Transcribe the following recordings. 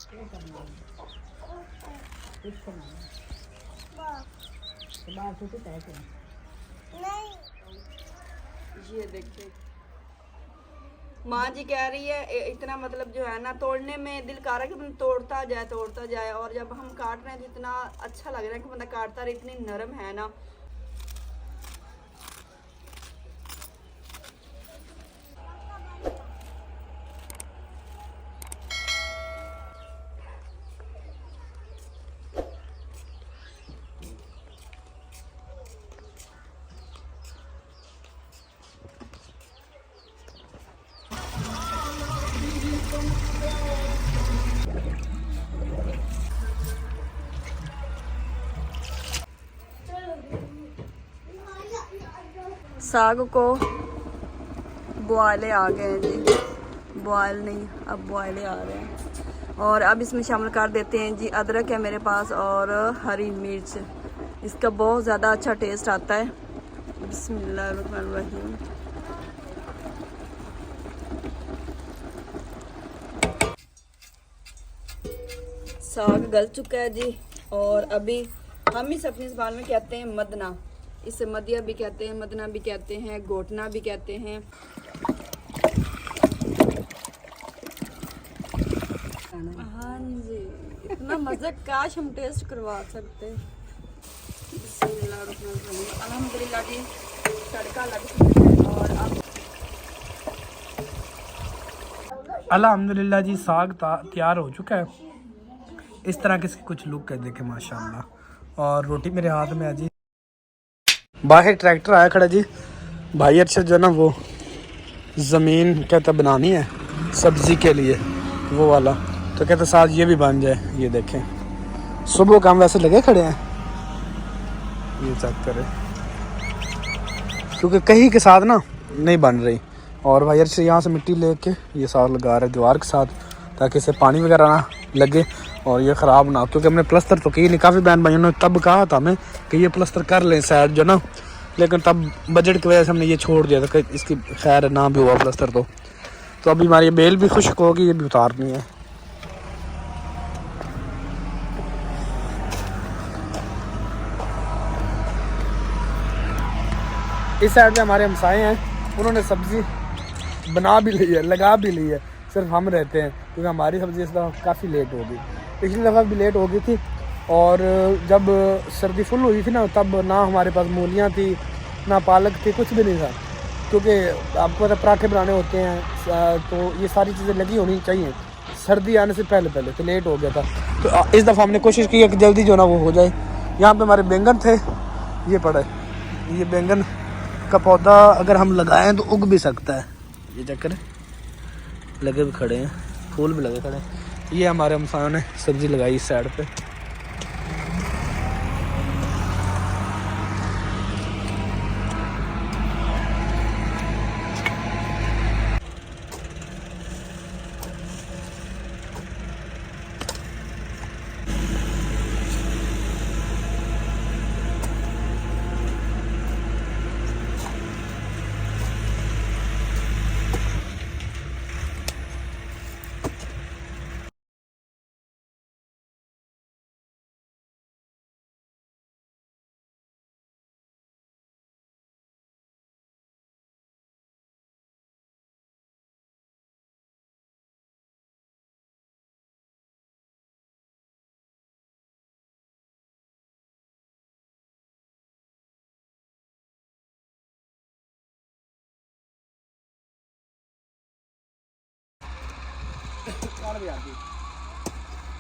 ये देखिए माँ जी कह रही है इतना मतलब जो है ना तोड़ने में दिल कर रहा है कि बंदा तोड़ता जाए और जब हम काट रहे हैं तो इतना अच्छा लग रहा है कि बंदा काटता रहे, इतनी नरम है ना। साग को बुआले आ गए हैं जी, बॉयल नहीं अब बुआले आ रहे हैं। और अब इसमें शामिल कर देते हैं जी अदरक है मेरे पास और हरी मिर्च, इसका बहुत ज़्यादा अच्छा टेस्ट आता है। बिस्मिल्लाहिर्रहमानिर्रहीम। साग गल चुका है जी और अभी हम इस अपनी ज़बान में कहते हैं मदना, इसे मदिया भी कहते हैं, मदना भी कहते हैं, घोटना भी कहते हैं। हाँ जी, इतना मज़े काश हम टेस्ट करवा सकते। अल्हम्दुलिल्लाह जी तड़का लग चुका है और अब अल्हम्दुलिल्लाह जी साग तैयार हो चुका है। इस तरह के कुछ लुक है, देखे माशाल्लाह। और रोटी मेरे हाथ में है जी। बाहर ट्रैक्टर आया खड़ा जी, भाई अच्छा जो ना वो ज़मीन कहता बनानी है सब्ज़ी के लिए वो वाला, तो कहते साथ ये भी बन जाए। ये देखें सुबह काम वैसे लगे खड़े हैं, ये चेक करें क्योंकि कहीं के साथ ना नहीं बन रही। और भाई से यहाँ से मिट्टी लेके ये साथ लगा रहे दीवार के साथ ताकि इसे पानी वगैरह ना लगे और ये ख़राब ना हो, क्योंकि हमने प्लस्तर तो की नहीं। काफ़ी बहन भाइयों ने तब कहा था हमें कि ये प्लस्तर कर लें साइड जो ना, लेकिन तब बजट की वजह से हमने ये छोड़ दिया था कि इसकी खैर ना भी हुआ प्लस्तर। तो अभी हमारी बेल भी खुश्क होगी, ये भी उतारनी है। इस साइड पे हमारे हमसाए हैं, उन्होंने सब्ज़ी बना भी ली है, लगा भी ली है, सिर्फ हम रहते हैं क्योंकि हमारी सब्ज़ी इस दफ़ा काफ़ी लेट हो गई। पिछली दफ़ा भी लेट हो गई थी और जब सर्दी फुल हुई थी ना तब ना हमारे पास मूलियाँ थी ना पालक थी, कुछ भी नहीं था, क्योंकि आपको पता पराठे बनाने होते हैं तो ये सारी चीज़ें लगी होनी चाहिए। सर्दी आने से पहले पहले तो लेट हो गया था, तो इस दफ़ा हमने कोशिश की है कि जल्दी जो ना वो हो जाए। यहाँ पे हमारे बैंगन थे, ये पड़ा है, ये बैंगन का पौधा अगर हम लगाएं तो उग भी सकता है। ये चक्कर लगे भी खड़े हैं, फूल भी लगे खड़े हैं। ये हमारे हमसायों ने सब्ज़ी लगाई इस साइड पे।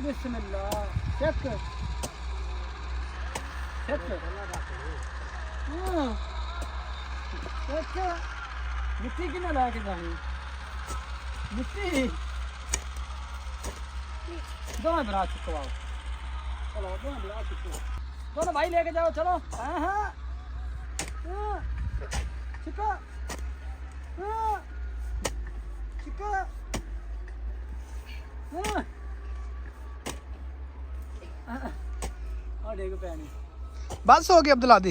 बिस्मिल्लाह चेक मिट्टी की ना ला के जानी मिट्टी दोनों बना चुका, चलो दोनों बना चुके, दोनों भाई लेके जाओ चलो। हाँ हाँ चिका चिका बस हो गया अब्दुल दी,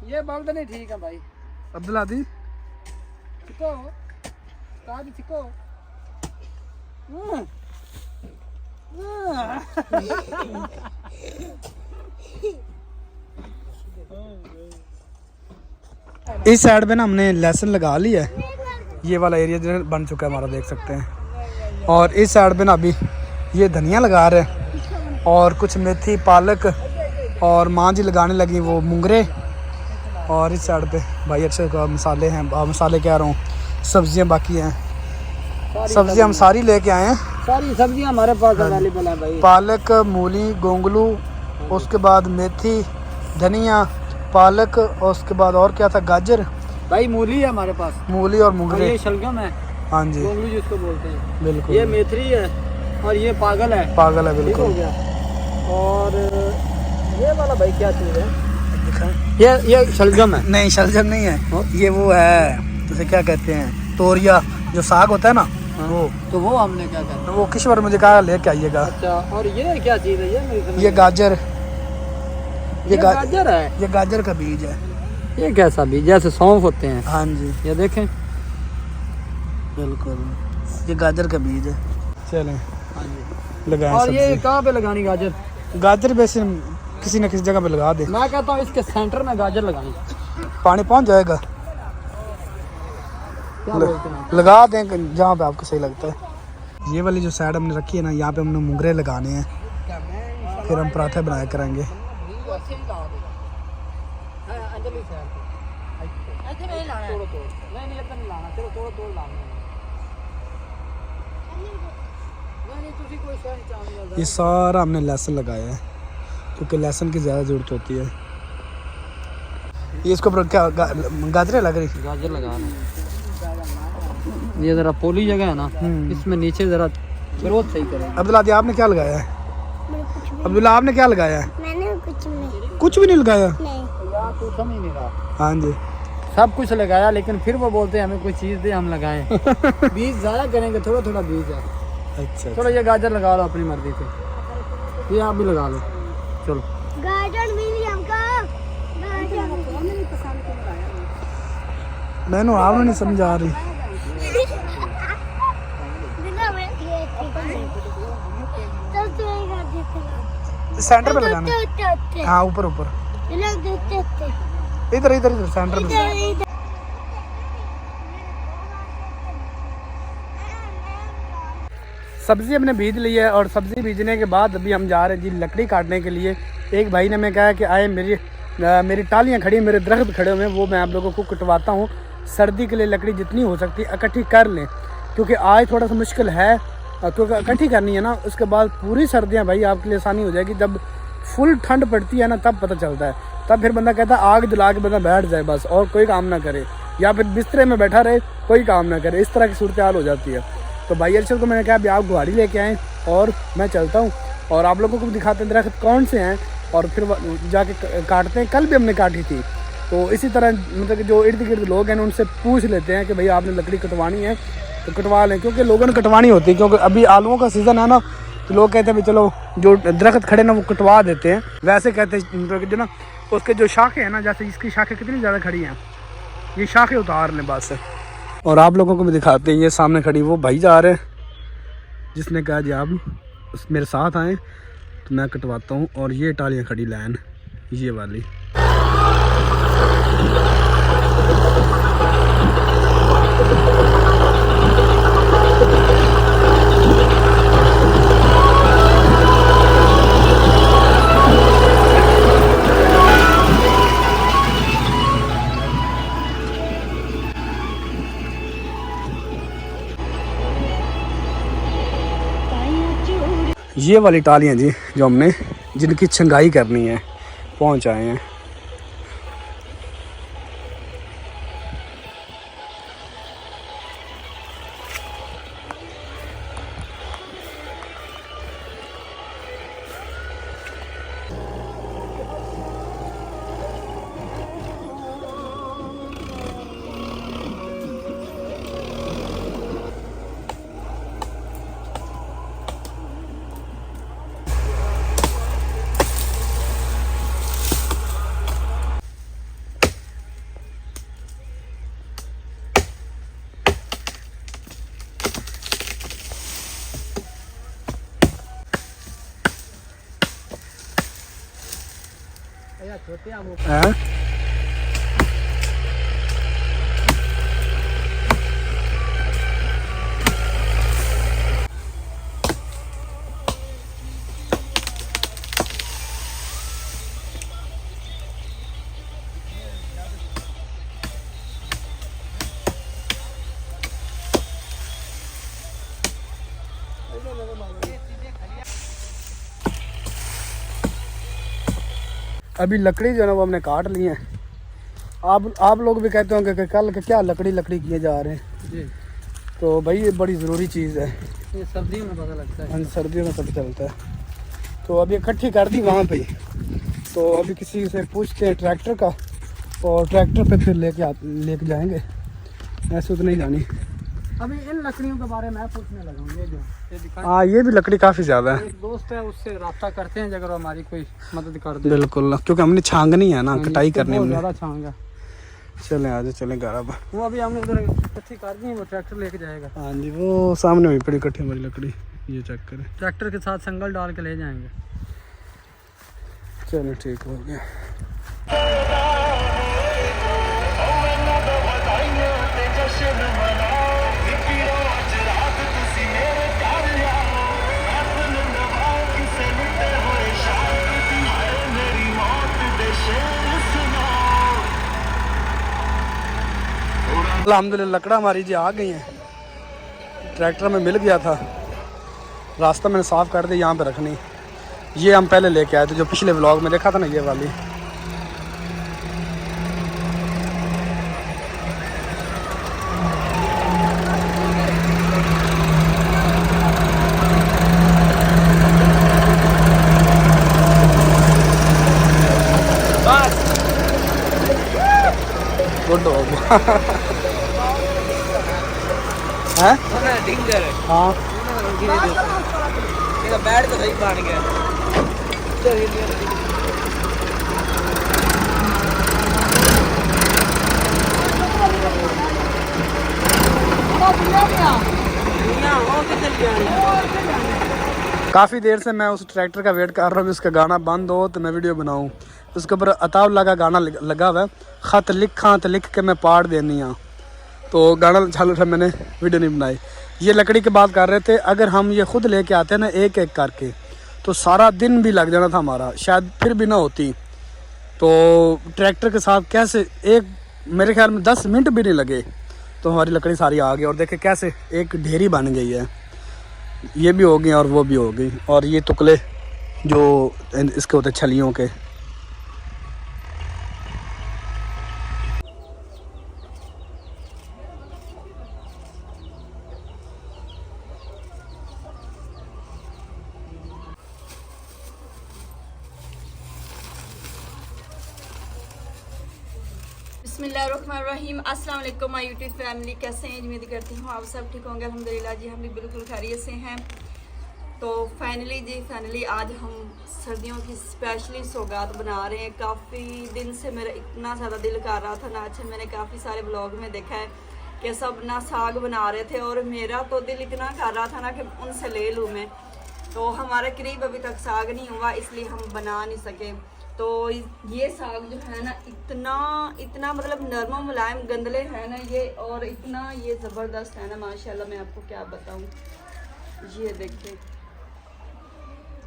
ये बल्द नहीं ठीक है भाई। अब्दुल दी चिको ताज चिको इस साइड पे ना हमने लहसुन लगा लिया है, ये वाला एरिया जो बन चुका है हमारा, देख सकते हैं। और इस साइड पे ना अभी ये धनिया लगा रहे हैं और कुछ मेथी पालक और माँ जी लगाने लगी वो मुंगरे। और इस साइड पे भाई अच्छे मसाले हैं, मसाले कह रहा हूँ सब्जियाँ बाकी हैं, सब्जियाँ हम सारी लेके आए हैं। सारी सब्जियां हमारे पास अवेलेबल हैं भाई। पालक, मूली, गोंगलू, उसके बाद मेथी, धनिया, पालक और उसके बाद और क्या था, गाजर भाई मूली है हमारे पास, मूली और और मुंगरे। ये शलगम है, हाँ जी गोंगलू जिसको बोलते हैं, बिल्कुल, ये मेथरी है और ये पागल है। पागल है ठीक हो बिल्कुल। गया। और ये वाला भाई क्या चीज़ है? ये शलगम है। नहीं शलजम नहीं है, ये वो है उसे क्या कहते हैं, तोरिया जो साग होता है ना, वो तो वो हमने क्या कहते वो किश्वर मुझे कहा लेके आइएगा। हैं। अच्छा, और ये क्या चीज़ है? ये मेरी समझ ये में गाजर, ये गाजर है। ये गाजर का बीज है। ये कैसा भी, जैसे सौंफ होते हैं। हाँ जी ये देखें, बिल्कुल, ये गाजर का बीज है। चलें हाँ जी। लगाएं और ये सब्जी। कहाँ पे लगानी गाजर? गाजर वैसे किसी न किसी जगह पे लगा दे, मैं कहता हूँ इसके सेंटर में गाजर लगानी। पानी पहुंच जाएगा। क्या बोलते हैं? लगा दें जहाँ पे आपको सही लगता है। ये वाली जो साइड हमने रखी है ना, यहाँ पे हमने मुंगरे लगाने हैं, फिर हम पराठे बनाया करेंगे। ये सारा हमने लहसुन लगाया है क्योंकि लहसुन की ज़्यादा ज़रूरत होती है। ये इसके ऊपर क्या गाजरें लग रही? गाजर लगा रहे हैं। ये जरा पोली जगह है ना, इसमें नीचे जरा ग्रोथ सही करें। अब्दुल्ला दी आपने क्या लगाया है? अब्दुल्ला आपने क्या लगाया है? मैंने कुछ भी नहीं लगाया। यार तू समझ नहीं रहा, हाँ जी सब कुछ लगाया लेकिन फिर वो बोलते हैं हमें कोई चीज़ दे हम लगाएं। बीज ज़्यादा करेंगे, थोड़ा थोड़ा बीज है। अच्छा चलो ये गाजर लगा लो अपनी मर्जी से, ये आप भी लगा लो। चलो गाजर मिली हमको। गाजर नहीं पसंद मैंने आपने नहीं समझ आ रही। सेंटर पे लगाना है। हाँ ऊपर ऊपर, इधर इधर इधर सेंटर में। सब्जी हमने बीज ली है और सब्जी बीजने के बाद अभी हम जा रहे हैं जी लकड़ी काटने के लिए। एक भाई ने हमें कहा कि आए मेरी टालियाँ खड़ी, मेरे दरख्त खड़े हुए हैं, वो मैं आप लोगों को कटवाता हूँ। सर्दी के लिए लकड़ी जितनी हो सकती है इकट्ठी कर लें, क्योंकि आज थोड़ा सा मुश्किल है, क्योंकि इकट्ठी करनी है ना, उसके बाद पूरी सर्दियाँ भाई आपके लिए आसानी हो जाएगी। जब फुल ठंड पड़ती है ना तब पता चलता है, तब फिर बंदा कहता है आग जला के बंदा बैठ जाए बस और कोई काम ना करे, या फिर बिस्तरे में बैठा रहे कोई काम ना करे, इस तरह की सूरत हाल हो जाती है। तो भाई अर्शद को मैंने कहा अभी आप गुहारी लेके आएँ और मैं चलता हूँ और आप लोगों को भी दिखाते हैं दरख्त कौन से हैं और फिर जाके काटते हैं। कल भी हमने काटी थी, तो इसी तरह मतलब कि जो इर्द गिर्द लोग हैं उनसे पूछ लेते हैं कि भाई आपने लकड़ी कटवानी है तो कटवा लें, क्योंकि लोगों ने कटवानी होती है, क्योंकि अभी आलूओं का सीज़न है ना, तो लोग कहते हैं भाई चलो जो दरख्त खड़े ना वो कटवा देते हैं। वैसे कहते हैं मतलब जो ना उसके जो शाखें हैं ना, जैसे इसकी शाखें कितनी ज़्यादा खड़ी हैं, ये शाखें उतार लें बस। और आप लोगों को भी दिखाते हैं, ये सामने खड़ी वो भाई जा रहे हैं जिसने कहा जी आप मेरे साथ आएँ तो मैं कटवाता हूँ। और ये टालियाँ खड़ी लाइन ये वाली। ये वाली टालियाँ जी जो हमने जिनकी छंगाई करनी है पहुँच आए हैं। छोटे आम हैं? अभी लकड़ी जो है ना वो हमने काट ली है। आप लोग भी कहते होंगे कि कल क्या लकड़ी किए जा रहे हैं। जी, तो भाई ये बड़ी ज़रूरी चीज़ है। ये सर्दियों में पता लगता है। हाँ, सर्दियों में पता चलता है। तो अभी इकट्ठी कर दी वहाँ पे। तो अभी किसी से पूछते हैं ट्रैक्टर का, और ट्रैक्टर पे फिर लेके जाएंगे। ऐसे तो नहीं जानी। अभी इन लकड़ियों के बारे में मैं पूछने लगा हूँ। ये जो ये दिखाएं। हाँ, ये भी लकड़ी काफ़ी ज़्यादा है। एक दोस्त है, उससे रब्ता करते हैं अगर वो हमारी कोई मदद कर दे। बिल्कुल, क्योंकि हमने छांगनी है ना, कटाई करनी बहुत हमने। ज़्यादा छांगा। चलें आज चलें घर अब। वो अभी हमने उधर इकट्ठी कर दी है, वो ट्रैक्टर लेके जाएगा। हाँ जी, वो सामने हुई पड़ी इकट्ठी हमारी लकड़ी। ये चेक करें। ट्रैक्टर के साथ संगल डाल के ले जाएंगे। चलो ठीक हो गया। अल्हम्दुलिल्लाह लकड़ा हमारी जी आ गई हैं। ट्रैक्टर में मिल गया था, रास्ता मैंने साफ़ कर दिया। यहाँ पे रखनी, ये हम पहले लेके आए थे, जो पिछले व्लॉग में देखा था ना, ये वाली। गुड हो गया। हैं? हाँ, बैठ तो सही बन गया। काफ़ी देर से मैं उस ट्रैक्टर का वेट कर रहा हूँ, उसका गाना बंद हो तो मैं वीडियो बनाऊँ। उसके ऊपर अताउल्लाह का गाना लगा हुआ है, ख़त लिखा तो लिख के मैं पाड़ देनी हाँ। तो गाना चालू था, मैंने वीडियो नहीं बनाई। ये लकड़ी की बात कर रहे थे, अगर हम ये ख़ुद लेके आते ना एक एक करके, तो सारा दिन भी लग जाना था हमारा, शायद फिर भी ना होती। तो ट्रैक्टर के साथ कैसे मेरे ख्याल में 10 मिनट भी नहीं लगे तो हमारी लकड़ी सारी आ गई। और देखे कैसे एक ढेरी बन गई है। ये भी हो गई और वो भी हो गई। और ये टुकड़े जो इसके होते छलियों के। बिस्मिल्लाहिर्रहमानिर्रहीम। अस्सलाम वालेकुम माय यूट्यूब फैमिली, कैसे हैं? उम्मीद करती हूँ आप सब ठीक होंगे। अल्हम्दुलिल्लाह जी, हम भी बिल्कुल खैरियत से हैं। तो फाइनली आज हम सर्दियों की स्पेशली सौगात बना रहे हैं। काफ़ी दिन से मेरा इतना ज़्यादा दिल कर रहा था ना। अच्छा, मैंने काफ़ी सारे ब्लॉग में देखा है कि सब ना साग बना रहे थे, और मेरा तो दिल इतना कर रहा था ना कि उनसे ले लूँ मैं। तो हमारे करीब अभी तक साग नहीं हुआ, इसलिए हम बना नहीं सके। तो ये साग जो है ना, इतना मतलब नरम मुलायम गंदले है ना ये, और इतना ये ज़बरदस्त है ना माशाल्लाह, मैं आपको क्या बताऊँ। ये देखिए,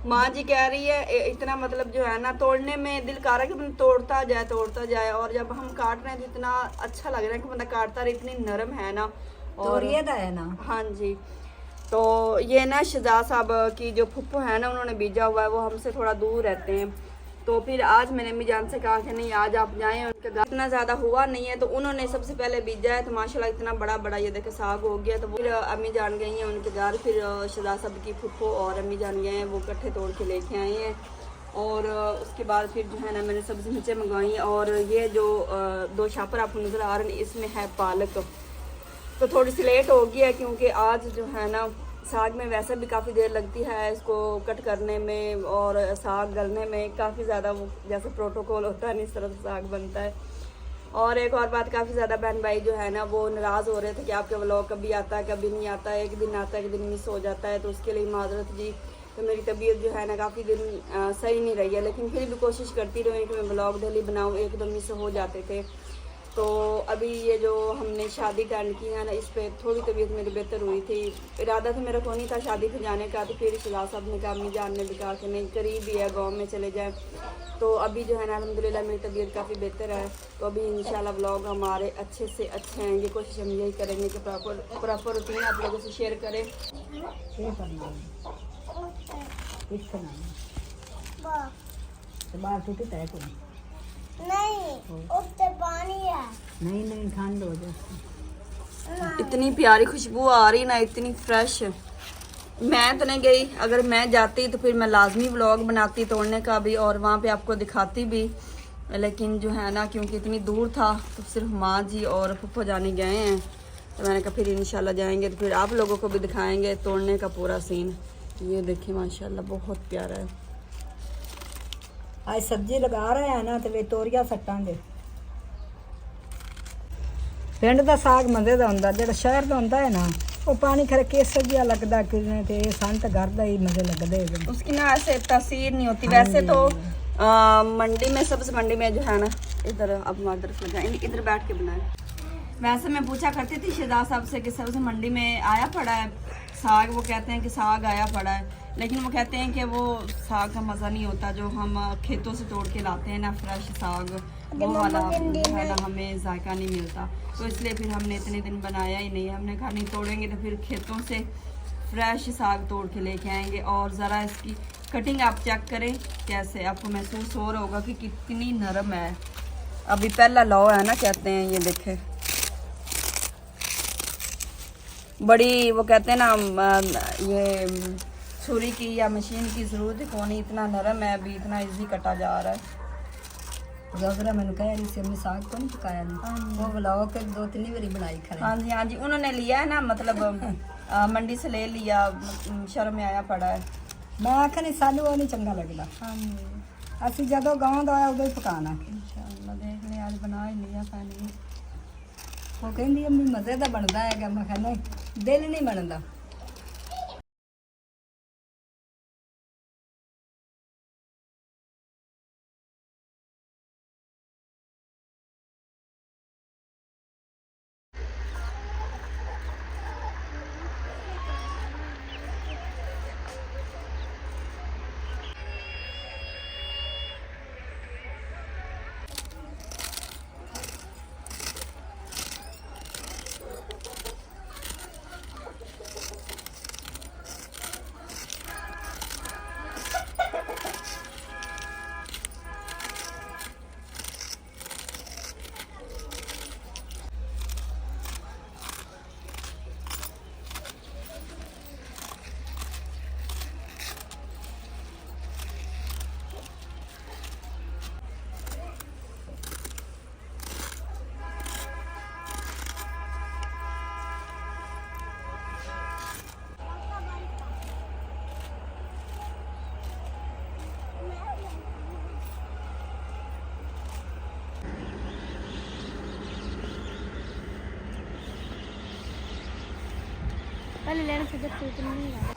माँ जी कह रही है इतना मतलब जो है ना, तोड़ने में दिल कर रहा है कि बंदा तोड़ता जाए। और जब हम काट रहे हैं तो इतना अच्छा लग रहा है कि बंदा काटता रहे, इतनी नरम है ना। और है ना। हाँ जी। तो ये ना शहजाद साहब की जो फुप्पो है ना, उन्होंने बीजा हुआ है, वो हमसे थोड़ा दूर रहते हैं। तो फिर आज मैंने अम्मी जान से कहा कि नहीं आज आप जाएं, उनके घर इतना ज़्यादा हुआ नहीं है, तो उन्होंने सबसे पहले बीजा है। तो माशाल्लाह इतना बड़ा ये देखे साग हो गया। तो फिर अम्मी जान गई हैं उनके घर, फिर शहजाद साहब की फुप्पो और अम्मी जान गए हैं, वो इकट्ठे तोड़ के लेके आए हैं। और उसके बाद फिर जो है ना, मैंने सब्ज़ी मिर्चें मंगवाई। और ये जो 2 छापर आपको नज़र आ रहे हैं, इसमें है पालक। तो थोड़ी सी लेट हो गई है, क्योंकि आज जो है ना, साग में वैसे भी काफ़ी देर लगती है इसको कट करने में, और साग गलने में काफ़ी ज़्यादा वो जैसे प्रोटोकॉल होता है, इस तरह से साग बनता है। और एक और बात, काफ़ी ज़्यादा बहन भाई जो है ना, वो नाराज़ हो रहे थे कि आपके व्लॉग कभी आता है कभी नहीं आता है, एक दिन आता है एक दिन मिस हो जाता है। तो उसके लिए माजरत जी। तो मेरी तबीयत जो है ना काफ़ी दिन सही नहीं रही है, लेकिन फिर भी कोशिश करती रही कि मैं ब्लॉग डेली बनाऊँ, एक दो मिस हो जाते थे। तो अभी ये जो हमने शादी अटेंड की है ना, इस पर थोड़ी तबीयत मेरी बेहतर हुई थी। इरादा तो मेरा कोई नहीं था शादी पे जाने का, तो फिर शिला साहब ने कहा, अम्मी जान ने भी कहा कि नहीं करीब ही है, गाँव में चले जाएँ। तो अभी जो है ना अल्हम्दुलिल्लाह मेरी तबीयत काफ़ी बेहतर है। तो अभी इंशाल्लाह व्लॉग हमारे अच्छे से अच्छे आएंगे। कोशिश हम यही करेंगे कि प्रॉपर रूटीन आप लोगों से शेयर करें। नहीं उससे पानी है। नहीं ठंड हो जाए। इतनी प्यारी खुशबू आ रही ना, इतनी फ्रेश। मैं तो नहीं गई, अगर मैं जाती तो फिर मैं लाजमी व्लॉग बनाती तोड़ने का भी और वहाँ पे आपको दिखाती भी, लेकिन जो है ना क्योंकि इतनी दूर था तो सिर्फ माँ जी और फूफा जाने गए हैं। तो मैंने कहा फिर इंशाल्लाह जाएंगे तो फिर आप लोगों को भी दिखाएंगे तोड़ने का पूरा सीन। ये देखिए माशाल्लाह बहुत प्यारा है। आज सब्जी लगा रहे हैं ना तो वे तोरिया सट्टांगे। पिंड दा साग मजे दा हुंदा, जेड़ा शहर दा हुंदा है ना वो पानी खरे केसर जिहा लगदा किने ते सन ते घर दा ही मजे लगदे हैं। उसकी ना ऐसे तासीर नहीं होती। वैसे तो मंडी में, सब्ज मंडी में जो है ना, इधर अब हमारी तरफ लगाए, इधर बैठ के बनाए। वैसे मैं पूछा करती थी शहजाद साहब से कि सब्ज मंडी में आया पड़ा है साग, वो कहते हैं कि साग आया पड़ा है, लेकिन वो कहते हैं कि वो साग का मज़ा नहीं होता जो हम खेतों से तोड़ के लाते हैं ना, फ्रेश साग, वो वाला है ना हमें जायका नहीं मिलता। तो इसलिए फिर हमने इतने दिन बनाया ही नहीं। हमने कहा नहीं तोड़ेंगे तो फिर खेतों से फ्रेश साग तोड़ के लेके आएंगे। और ज़रा इसकी कटिंग आप चेक करें कैसे, आपको महसूस हो रहा होगा कि कितनी नरम है। अभी पहला लौ है ना कहते हैं, ये देखें बड़ी, वो कहते हैं ना ये छुरी की या मशीन की ज़रूरत ही कौन, इतना नरम है, अभी इतना इजी कटा जा रहा है। जगरा मैंने कहा इसे हमने साग को नहीं पकाया नहीं, वो बुलाओ के 2-3 बारी बनाई खरे। हाँ जी उन्होंने लिया है ना, मतलब मंडी से ले लिया, शर्म में आया पड़ा है। मैं आखा नहीं सानू वो नहीं चंगा लगता। हाँ जी असि जदों गाँव दा आया उदों ही पकाना। इंशाअल्लाह देख ले, आज बना ही लिया पानी। वो कहती अम्मी मजे दा बनदा है, मैं कहना दिल नहीं बनदा। पहले लेने से जब सूट नहीं लगा।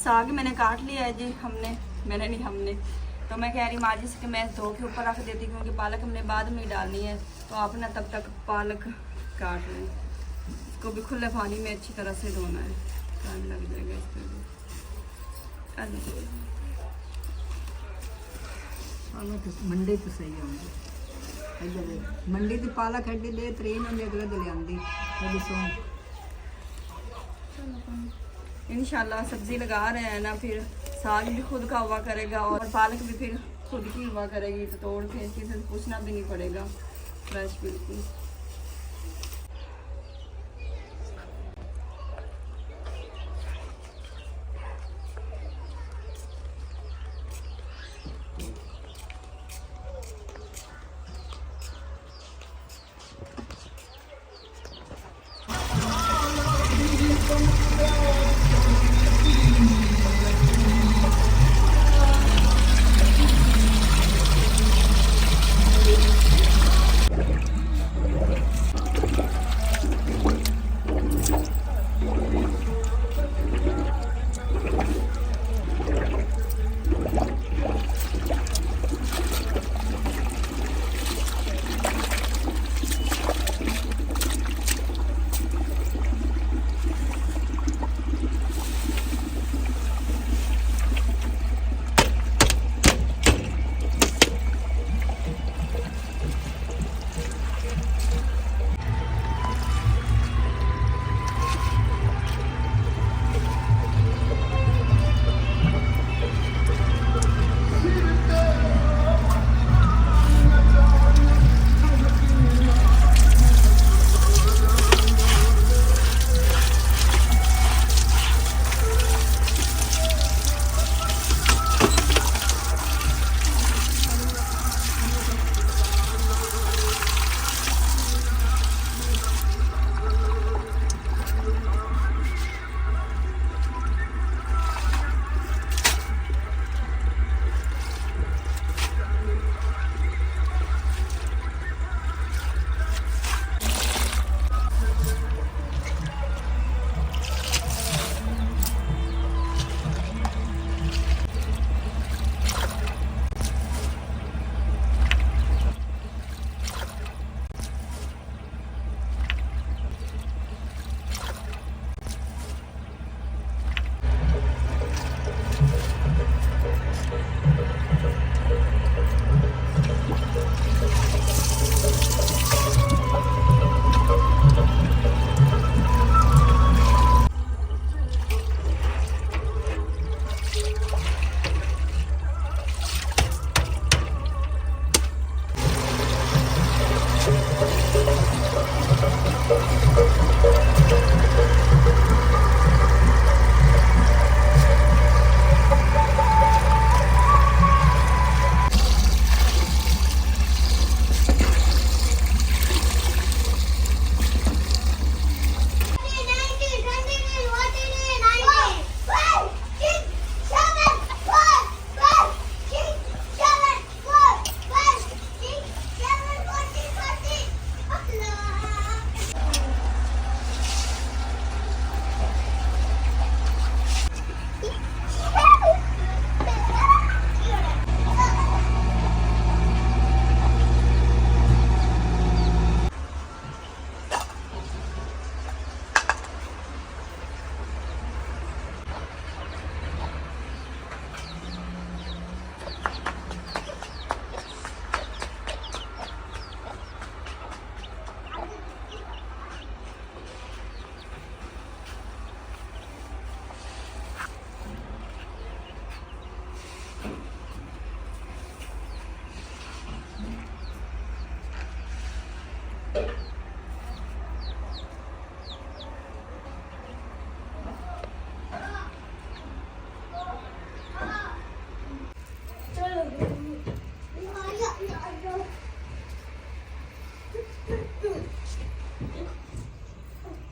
साग मैंने काट लिया है जी, मैंने नहीं हमने। तो मैं कह रही माँ जी से कि मैं धो के ऊपर रख देती क्योंकि पालक हमने बाद में डालनी है। तो आप ना तब तक पालक काट लें, इसको भी खुले पानी में अच्छी तरह से धोना है, टाइम लग जाएगा इस पर भी। मंडी तो सही होंगी, मंडी की पालक एडी बेहतरीन होंगी, अगले दिन लियांदी बड़ी सोहनी। इंशाल्लाह सब्जी लगा रहे हैं ना, फिर साग भी खुद का हुआ करेगा और पालक भी फिर खुद की हुआ करेगी, तो तोड़ के किसी से पूछना भी नहीं पड़ेगा, फ्रेश बिल्कुल।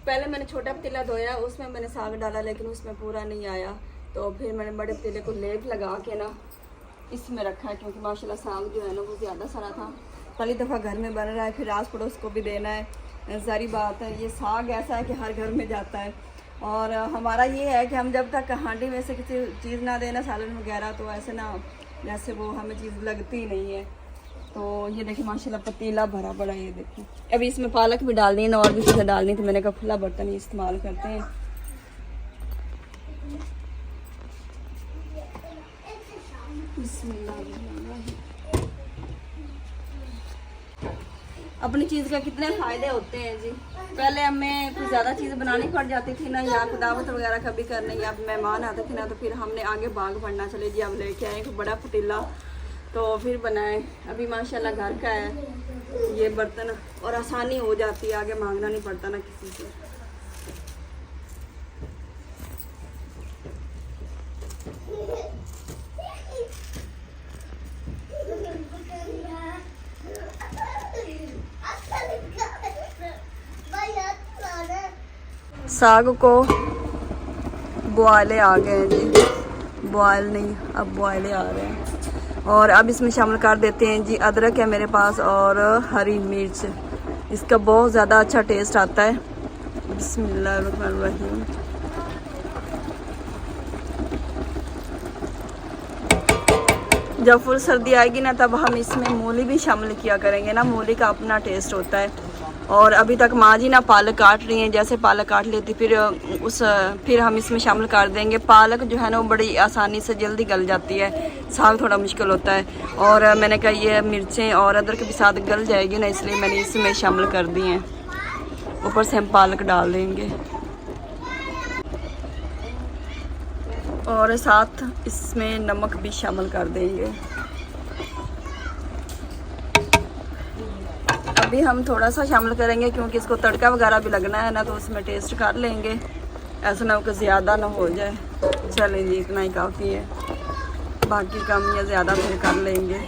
पहले मैंने छोटा पतीला धोया, उसमें मैंने साग डाला लेकिन उसमें पूरा नहीं आया, तो फिर मैंने बड़े पतीले को लेप लगा के ना इसमें रखा है, क्योंकि माशाल्लाह साग जो है ना वो ज़्यादा सारा था। पहली दफ़ा घर में बन रहा है, फिर आस पड़ोस को भी देना है। सारी बात है, ये साग ऐसा है कि हर घर में जाता है। और हमारा ये है कि हम जब तक हांडी में से किसी चीज़ ना देना सालन वगैरह, तो ऐसे ना जैसे वो हमें चीज़ लगती नहीं है। तो ये देखिए माशाल्लाह पतीला भरा पड़ा है, ये देखिए। अभी इसमें पालक भी डालनी है और भी चीज़ें डालनी, तो मैंने कहा खुला बर्तन ही इस्तेमाल करते हैं। अपनी चीज़ का कितने फ़ायदे होते हैं जी। पहले हमें कुछ ज़्यादा चीज़ें बनानी पड़ जाती थी ना, या दावत वगैरह कभी करने, या मेहमान आते थे ना, तो फिर हमने आगे भाग पड़ना, चले जी अब लेके आए एक बड़ा पतीला तो फिर बनाए। अभी माशाल्लाह घर का है ये बर्तन और आसानी हो जाती है, आगे मांगना नहीं पड़ता ना किसी से। साग को बॉयले आ गए हैं जी, बॉयल नहीं अब बॉयले आ रहे हैं। और अब इसमें शामिल कर देते हैं जी अदरक है मेरे पास और हरी मिर्च, इसका बहुत ज़्यादा अच्छा टेस्ट आता है। बिस्मिल्लाहिर्रहमानिर्रहीम। जब फुल सर्दी आएगी ना, तब हम इसमें मूली भी शामिल किया करेंगे ना, मूली का अपना टेस्ट होता है। और अभी तक माँ जी ना पालक काट रही हैं, जैसे पालक काट लेती फिर हम इसमें शामिल कर देंगे। पालक जो है ना वो बड़ी आसानी से जल्दी गल जाती है, साग थोड़ा मुश्किल होता है। और मैंने कहा ये मिर्चें और अदरक के साथ गल जाएगी ना, इसलिए मैंने इसमें शामिल कर दी हैं। ऊपर से हम पालक डाल देंगे और साथ इसमें नमक भी शामिल कर देंगे। अभी हम थोड़ा सा शामिल करेंगे क्योंकि इसको तड़का वगैरह भी लगना है ना, तो उसमें टेस्ट कर लेंगे, ऐसा ना हो कि ज़्यादा ना हो जाए। चलें जी इतना ही काफ़ी है, बाकी कम या ज़्यादा फिर कर लेंगे।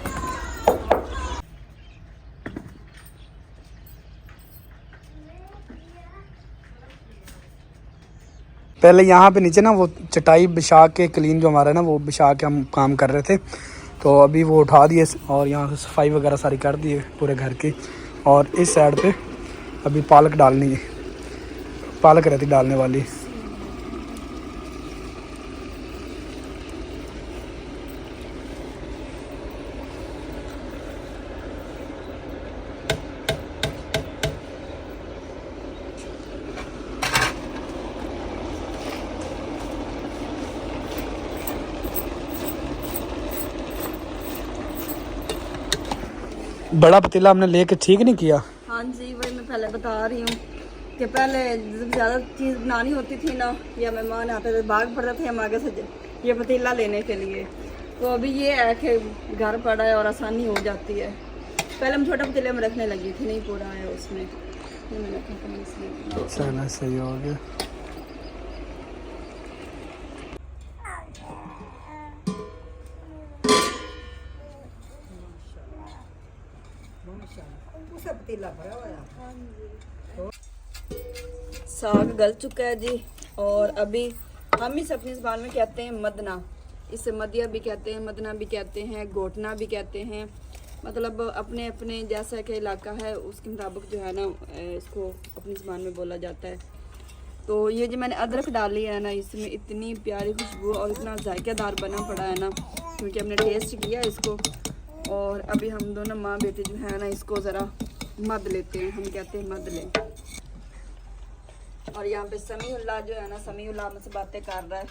पहले यहाँ पे नीचे ना वो चटाई बिछा के क्लीन जो हमारा है ना वो बिछा के हम काम कर रहे थे, तो अभी वो उठा दिए और यहाँ से सफाई वगैरह सारी कर दी है पूरे घर की। और इस साइड पे अभी पालक डालनी है, पालक रहती डालने वाली। बड़ा पतीला हमने लेके ठीक नहीं किया। हाँ जी, वही मैं पहले बता रही हूँ कि पहले जब ज़्यादा चीज़ बनानी होती थी ना, या मेहमान आते थे भाग पड़ रहे थे हम आगे से ये पतीला लेने के लिए। तो अभी ये है कि घर पड़ा है और आसानी हो जाती है। पहले हम छोटे पतीले में रखने लगी थी, नहीं पूरा है उसमें, चलो सही हो गया। साग गल चुका है जी। और अभी हम इस अपनी ज़बान में कहते हैं मदना, इसे मदिया भी कहते हैं, मदना भी कहते हैं, घोटना भी कहते हैं। मतलब अपने अपने जैसा कि इलाका है उसके मुताबिक जो है ना इसको अपनी ज़बान में बोला जाता है। तो ये जो मैंने अदरक डाली है ना, इसमें इतनी प्यारी खुशबू और इतना जायकेदार बना पड़ा है ना, क्योंकि हमने टेस्ट किया इसको। और अभी हम दोनों माँ बेटे जो है ना इसको ज़रा मद लेते हैं, हम कहते हैं मद लें। और यहाँ पे समीउल्लाह जो है ना, समीउल्लाह मुझसे बातें कर रहा है,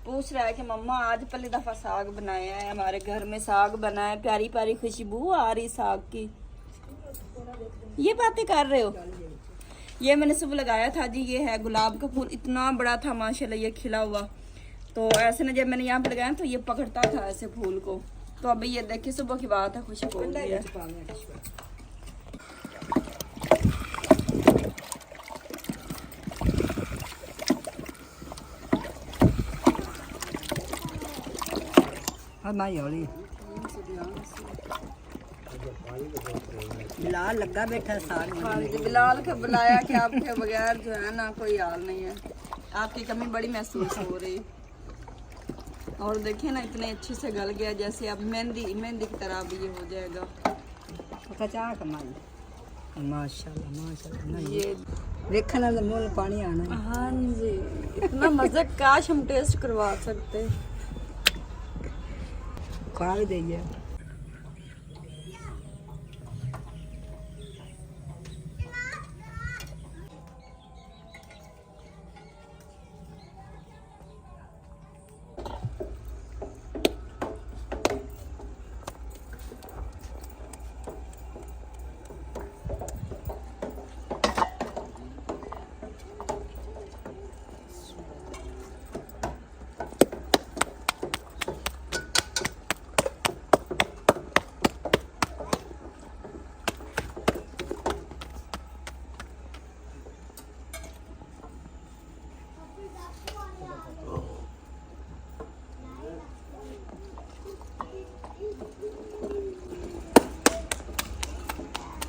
पूछ रहा है कि मम्मा आज पहली दफ़ा साग बनाया है, हमारे घर में साग बना है, प्यारी प्यारी खुशबू आ रही साग की। ये बातें कर रहे हो? ये मैंने सुबह लगाया था जी, ये है गुलाब का फूल, इतना बड़ा था माशाल्लाह ये खिला हुआ। तो ऐसे ना जब मैंने यहाँ पे लगाया तो ये पकड़ता था ऐसे फूल को। तो अभी ये देखिए सुबह की बात है, खुशबू हो गई है। बिलाल लगा बैठा साग। हाँ जी, बिलाल को बुलाया कि आपके बगैर जो है ना कोई हाल नहीं है, आपकी कमी बड़ी महसूस हो रही। और देखिए ना इतने अच्छे से गल गया, जैसे अब मेहंदी की तरह भी ये हो जाएगा। माशाल्लाह माशाल्लाह। ये ਵੇਖਣ ਨਾਲ ਮੂੰਹ ਨੂੰ ਪਾਣੀ ਆਣਾ ਹੈ। हाँ जी, इतना मजा काश हम टेस्ट करवा सकते। ਖਾ ਵੀ ਦਈਏ।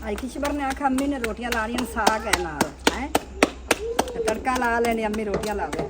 आई किशवर ने आखा अम्मी ने रोटियां ला रही साग है नाल है तड़का ला लेने अम्मी रोटियां ला दे।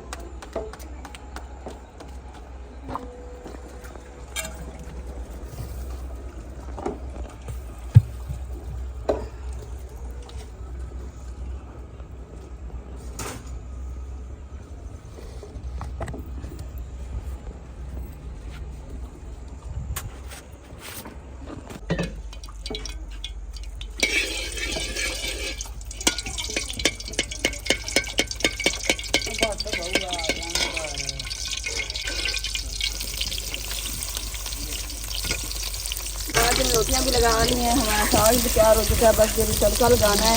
रोटियां भी लगा ली हैं, हमारा साग भी तैयार हो चुका है, बस ये भी तड़का लगाना है।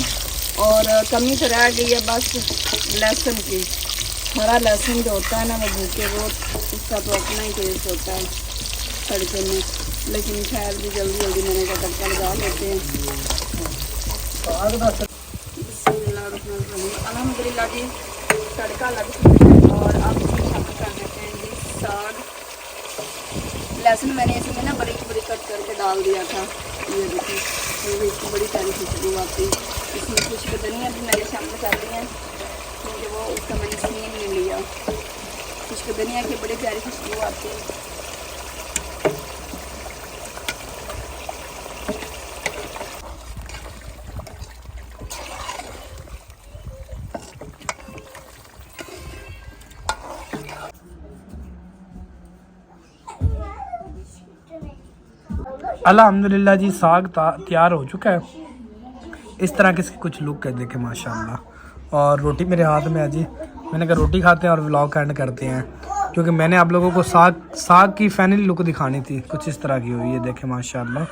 और कमी तो रह गई है बस लहसुन की। हरा लहसुन जो होता है ना वो भूखे वो उसका तो अपना ही टेस्ट होता है तड़के में, लेकिन खैर भी जल्दी जल्दी मैंने का तड़का लगा लेते हैं। अल्हम्दुलिल्लाह जी तड़का लग चुका है और अब हम कर देते हैं जी साग। लहसुन मैंने इसमें ना बड़ी बड़ी कट करके डाल दिया था, ये देखिए तो इसकी बड़ी प्यारी खुशबू आती। इसमें कुछ धनिया भी मैंने शामिल कर दी है क्योंकि वो उसका मैंने सीन नहीं लिया। कुछ धनिया की बड़ी प्यारी खुशबू आती है। अल्हम्दुलिल्लाह जी साग तैयार हो चुका है। इस तरह के इसकी कुछ लुक है, देखे माशाल्लाह। और रोटी मेरे हाथ में है जी, मैंने कहा रोटी खाते हैं और व्लॉग एंड करते हैं, क्योंकि मैंने आप लोगों को साग की फाइनल लुक दिखानी थी। कुछ इस तरह की हुई है, देखे माशाल्लाह।